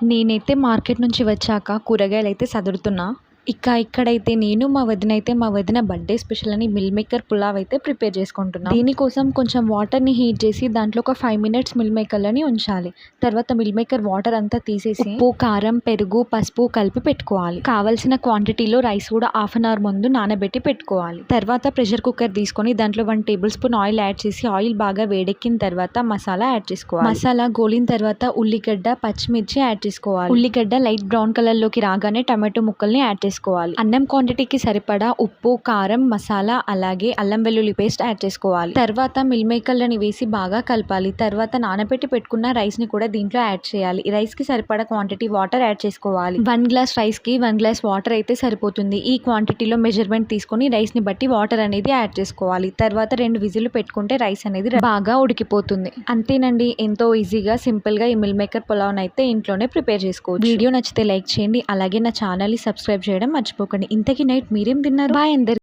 నేనైతే మార్కెట్ నుంచి వచ్చాక కూరగాయలైతే సదురుతున్నా. ఇక్కడైతే నేను మా వదిన బర్త్‌డే స్పెషల్ అని మిల్ మేకర్ పులావ్ అయితే ప్రిపేర్ చేసుకుంటున్నాం. దీనికోసం కొంచెం వాటర్‌ని హీట్ చేసి దాంట్లో ఒక 5 మినిట్స్ మిల్ మేకర్‌లని ఉంచాలి. తర్వాత మిల్ మేకర్ వాటర్ అంతా తీసేసి ఉప్పు, కారం, పెరుగు, పసుపు కలిపి పెట్టుకోవాలి. కావాల్సిన క్వాంటిటీలో రైస్ కూడా హాఫ్ అన్ అవర్ ముందు నానబెట్టి పెట్టుకోవాలి. తర్వాత ప్రెషర్ కుక్కర్ తీసుకొని దాంట్లో 1 టేబుల్ స్పూన్ ఆయిల్ యాడ్ చేసి ఆయిల్ బాగా వేడెక్కిన తర్వాత మసాలా యాడ్ చేసుకోవాలి. మసాలా గోలిన తర్వాత ఉల్లిగడ్డ, పచ్చిమిర్చి యాడ్ చేసుకోవాలి. ఉల్లిగడ్డ లైట్ బ్రౌన్ కలర్‌లోకి రాగానే టమాటో ముక్కల్ని యాడ్ చేసుకోవాలి. అన్నం క్వాంటిటీకి సరిపడా ఉప్పు, కారం, మసాలా అలాగే అల్లం వెల్లుల్లి పేస్ట్ యాడ్ చేసుకోవాలి. తర్వాత మిల్ మేకర్‌లని వేసి బాగా కలపాలి. తర్వాత నానబెట్టి పెట్టుకున్న రైస్‌ని కూడా దీంట్లో యాడ్ చేయాలి. రైస్‌కి సరిపడా క్వాంటిటీ వాటర్ యాడ్ చేసుకోవాలి. 1 గ్లాస్ రైస్‌కి 1 గ్లాస్ వాటర్ అయితే సరిపోతుంది. ఈ క్వాంటిటీలో మెజర్మెంట్ తీసుకొని రైస్‌ని బట్టి వాటర్ అనేది యాడ్ చేసుకోవాలి. తర్వాత 2 విజిల్లు పెట్టుకుంటే రైస్ అనేది బాగా ఉడికిపోతుంది. అంతేనండి, ఎంతో ఈజీగా సింపుల్‌గా ఈ మిల్ మేకర్ పులావ్‌ని అయితే ఇంట్లోనే ప్రిపేర్ చేసుకోవచ్చు. వీడియో నచ్చితే లైక్ చేయండి. అలాగే నా ఛానల్‌ని సబ్స్క్రైబ్ చేయడం మర్చిపోకండి. ఇంతకీ నైట్ మీరేం తిన్నారు? బాయ్ అందరికీ.